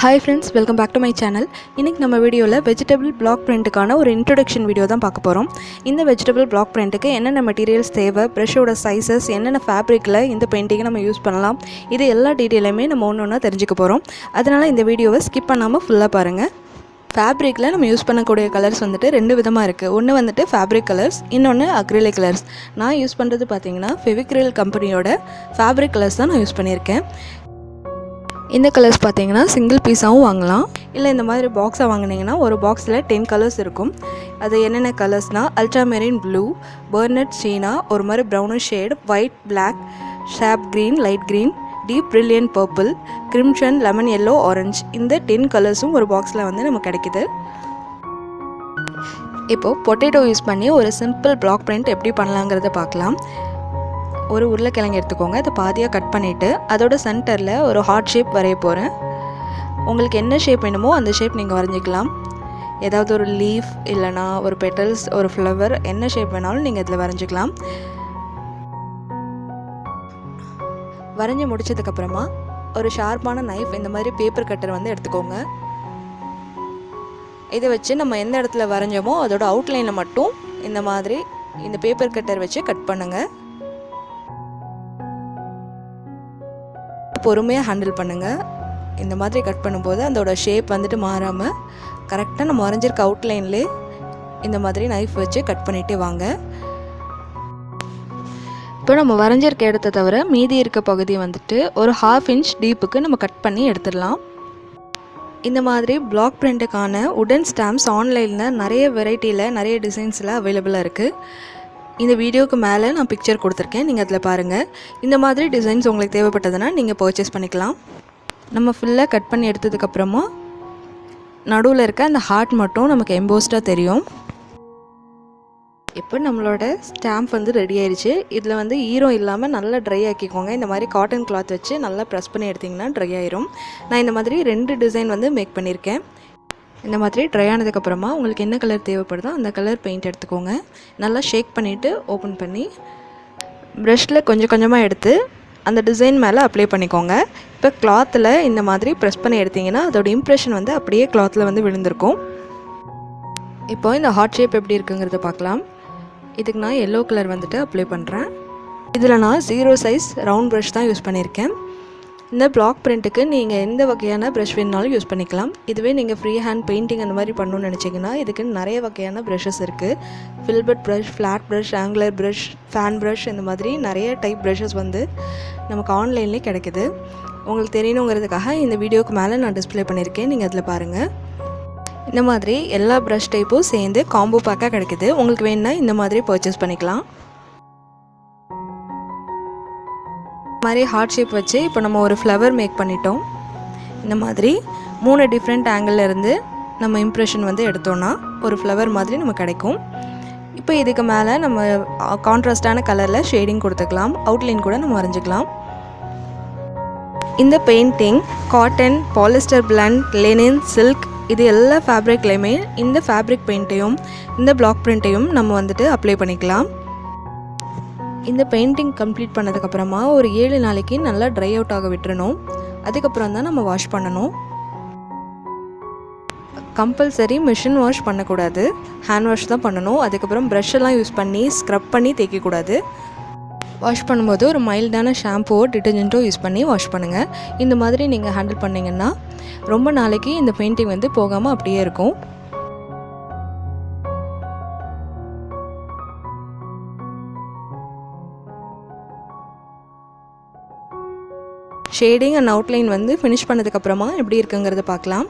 Hi friends, welcome back to my channel. இன்னைக்கு நம்ம வீடியோல vegetable block printக்கான ஒரு introduction வீடியோ தான் பார்க்க போறோம். இந்த vegetable block printக்கு என்னென்ன materials தேவை, brush ஓட sizes, என்னென்ன fabricல இந்த painting நம்ம யூஸ் பண்ணலாம், இது எல்லா டீடைலுமே நம்ம ஒவ்வொண்ணா தெரிஞ்சுக்க போறோம். அதனால இந்த வீடியோவை skip பண்ணாம ஃபுல்லா பாருங்க. ஃபேப்ரிக்கில் நம்ம யூஸ் பண்ணக்கூடிய கலர்ஸ் வந்துட்டு ரெண்டு விதமாக இருக்குது. ஒன்று வந்துட்டு ஃபேப்ரிக் கலர்ஸ், இன்னொன்று அக்ரிலிக் கலர்ஸ். நான் யூஸ் பண்ணுறது பார்த்தீங்கன்னா ஃபெவிக்ரில் கம்பெனியோட ஃபேப்ரிக் கலர்ஸ் தான் நான் யூஸ் பண்ணியிருக்கேன். இந்த கலர்ஸ் பார்த்தீங்கன்னா சிங்கிள் பீஸாகவும் வாங்கலாம், இல்லை இந்த மாதிரி பாக்ஸாக வாங்கினீங்கன்னா ஒரு பாக்ஸில் 10 கலர்ஸ் இருக்கும். அது என்னென்ன கலர்ஸ்னால் அல்ட்ராமெரின் ப்ளூ, பர்னட் சீனா, ஒரு மாதிரி brownish shade, white, black, sap green, light green, deep brilliant purple, crimson, lemon yellow, orange, இந்த 10 கலர்ஸும் ஒரு பாக்ஸில் வந்து நமக்கு கிடைக்குது. இப்போது பொட்டேட்டோ யூஸ் பண்ணி ஒரு சிம்பிள் பிளாக் பிரிண்ட் எப்படி பண்ணலாங்கிறத பார்க்கலாம். ஒரு உருளைக்கிழங்கு எடுத்துக்கோங்க, அதை பாதியாக கட் பண்ணிவிட்டு அதோட சென்டரில் ஒரு ஹார்ட் ஷேப் வரைய போகிறேன். உங்களுக்கு என்ன ஷேப் வேணுமோ அந்த ஷேப் நீங்கள் வரைஞ்சிக்கலாம். ஏதாவது ஒரு லீஃப் இல்லைனா ஒரு பெட்டல்ஸ், ஒரு ஃப்ளவர், என்ன ஷேப் வேணாலும் நீங்கள் இதில் வரைஞ்சிக்கலாம். வரைஞ்சி முடிச்சதுக்கப்புறமா ஒரு ஷார்ப்பான நைஃப், இந்த மாதிரி பேப்பர் கட்டர் வந்து எடுத்துக்கோங்க. இதை வச்சு நம்ம எந்த இடத்துல வரைஞ்சோமோ அதோட அவுட்லைனில் மட்டும் இந்த மாதிரி இந்த பேப்பர் கட்டர் வச்சு கட் பண்ணுங்கள். பொறுமையாக ஹேண்டில் பண்ணுங்கள். இந்த மாதிரி கட் பண்ணும்போது அதோட ஷேப் வந்துட்டு மாறாமல் கரெக்டாக நம்ம வரைஞ்சிருக்க அவுட்லைன்லேயே இந்த மாதிரி நைஃப் வச்சு கட் பண்ணிகிட்டே வாங்க. இப்போ நம்ம வரைஞ்சிருக்க இடத்த தவிர மீதி இருக்க பகுதியை வந்துட்டு ஒரு 1/2 இன்ச் டீப்புக்கு நம்ம கட் பண்ணி எடுத்துடலாம். இந்த மாதிரி பிளாக் பிரிண்ட்டுக்கான உடன் ஸ்டாம்ப்ஸ் ஆன்லைனில் நிறைய வெரைட்டியில் நிறைய டிசைன்ஸில் அவைலபிளாக இருக்குது. இந்த வீடியோவுக்கு மேலே நான் பிக்சர் கொடுத்துருக்கேன், நீங்கள் அதில் பாருங்கள். இந்த மாதிரி டிசைன்ஸ் உங்களுக்கு தேவைப்பட்டதுன்னா நீங்கள் பர்ச்சேஸ் பண்ணிக்கலாம். நம்ம ஃபுல்லாக கட் பண்ணி எடுத்ததுக்கப்புறமா நடுவில் இருக்க அந்த ஹார்ட் மட்டும் நமக்கு எம்போஸ்டாக தெரியும். இப்போ நம்மளோட ஸ்டாம்ப் வந்து ரெடி ஆயிடுச்சு. இதில் வந்து ஈரம் இல்லாமல் நல்லா ட்ரை ஆக்கிக்கோங்க. இந்த மாதிரி காட்டன் கிளாத் வச்சு நல்லா ப்ரெஸ் பண்ணி எடுத்திங்கன்னா ட்ரை ஆயிரும். நான் இந்த மாதிரி 2 டிசைன் வந்து மேக் பண்ணியிருக்கேன். இந்த மாதிரி ட்ரை ஆனதுக்கப்புறமா உங்களுக்கு என்ன கலர் தேவைப்படுதோ அந்த கலர் பெயிண்ட் எடுத்துக்கோங்க. நல்லா ஷேக் பண்ணிவிட்டு ஓப்பன் பண்ணி ப்ரஷில் கொஞ்சம் கொஞ்சமாக எடுத்து அந்த டிசைன் மேலே அப்ளை பண்ணிக்கோங்க. இப்போ கிளாத்தில் இந்த மாதிரி ப்ரெஸ் பண்ணி எடுத்திங்கன்னா அதோட இம்ப்ரெஷன் வந்து அப்படியே கிளாத்தில் வந்து விழுந்திருக்கும். இப்போது இந்த ஹார்ட் ஷேப் எப்படி இருக்குங்கிறத பார்க்கலாம். இதுக்கு நான் எல்லோ கலர் வந்துட்டு அப்ளை பண்ணுறேன். இதில் நான் 0 சைஸ் ரவுண்ட் ப்ரஷ் தான் யூஸ் பண்ணியிருக்கேன். இந்த பிளாக் பிரிண்ட்டுக்கு நீங்கள் எந்த வகையான ப்ரஷ் வேணுனாலும் யூஸ் பண்ணிக்கலாம். இதுவே நீங்கள் ஃப்ரீ ஹேண்ட் பெயிண்டிங் அந்த மாதிரி பண்ணணும்னு நினச்சிங்கன்னா இதுக்கு நிறைய வகையான ப்ரஷஸ் இருக்குது. Philbert brush, flat brush, angular brush, fan brush, இந்த மாதிரி நிறைய டைப் ப்ரஷஸ் வந்து நமக்கு ஆன்லைன்லேயே கிடைக்குது. உங்களுக்கு தெரியணுங்கிறதுக்காக இந்த வீடியோக்கு மேலே நான் டிஸ்பிளே பண்ணியிருக்கேன், நீங்கள் அதில் பாருங்கள். இந்த மாதிரி எல்லா ப்ரஷ் டைப்பும் சேர்ந்து காம்போ பேக்காக கிடைக்குது. உங்களுக்கு வேணுன்னா இந்த மாதிரி பர்ச்சேஸ் பண்ணிக்கலாம். இந்த மாதிரி ஹார்ட் ஷேப் வச்சு இப்போ நம்ம ஒரு ஃப்ளவர் மேக் பண்ணிட்டோம். இந்த மாதிரி 3 டிஃப்ரெண்ட் ஆங்கிளில் இருந்து நம்ம இம்ப்ரெஷன் வந்து எடுத்தோன்னா ஒரு ஃப்ளவர் மாதிரி நமக்கு கிடைக்கும். இப்போ இதுக்கு மேலே நம்ம கான்ட்ராஸ்டான கலரில் ஷேடிங் கொடுத்துக்கலாம். அவுட்லைன் கூட நம்ம வரைஞ்சிக்கலாம். இந்த painting cotton, polyester blend, linen, silk, இது எல்லா ஃபேப்ரிக்லையுமே இந்த ஃபேப்ரிக் பெயிண்ட்டையும் இந்த பிளாக் பிரிண்ட்டையும் நம்ம வந்துட்டு அப்ளை பண்ணிக்கலாம். இந்த பெயிண்டிங் கம்ப்ளீட் பண்ணதுக்கப்புறமா ஒரு 7 நாளைக்கு நல்லா ட்ரை அவுட் ஆக விட்டுறணும். அதுக்கப்புறம் தான் நம்ம வாஷ் பண்ணணும். கம்பல்சரி மிஷின் வாஷ் பண்ணக்கூடாது, ஹேண்ட் வாஷ் தான் பண்ணணும். அதுக்கப்புறம் ப்ரஷ்ஷெல்லாம் யூஸ் பண்ணி ஸ்க்ரப் பண்ணி தேய்க்கக்கூடாது. வாஷ் பண்ணும்போது ஒரு மைல்டான ஷாம்புவோ டிட்டர்ஜென்ட்டோ யூஸ் பண்ணி வாஷ் பண்ணுங்கள். இந்த மாதிரி நீங்கள் ஹேண்டில் பண்ணிங்கன்னா ரொம்ப நாளைக்கு இந்த பெயிண்டிங் வந்து போகாமல் அப்படியே இருக்கும். ஷேடிங் அண்ட் அவுட்லைன் வந்து ஃபினிஷ் பண்ணதுக்கப்புறமா எப்படி இருக்குங்கிறத பார்க்கலாம்.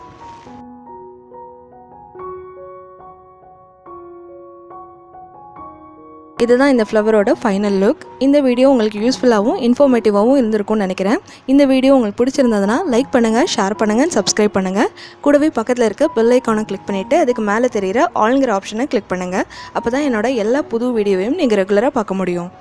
இதுதான் இந்த ஃப்ளவரோட ஃபைனல் லுக். இந்த வீடியோ உங்களுக்கு யூஸ்ஃபுல்லாகவும் இன்ஃபர்மேட்டிவாகவும் இருந்திருக்கும்னு நினைக்கிறேன். இந்த வீடியோ உங்களுக்கு பிடிச்சிருந்ததுன்னா லைக் பண்ணுங்கள், ஷேர் பண்ணுங்கள், சப்ஸ்கிரைப் பண்ணுங்கள். கூடவே பக்கத்தில் இருக்க பெல் ஐக்கானை கிளிக் பண்ணிவிட்டு அதுக்கு மேலே தெரிகிற ஆல்ங்கிற ஆப்ஷனை கிளிக் பண்ணுங்கள். அப்போ தான் என்னோட எல்லா புது வீடியோவையும் நீங்கள் ரெகுலராக பார்க்க முடியும்.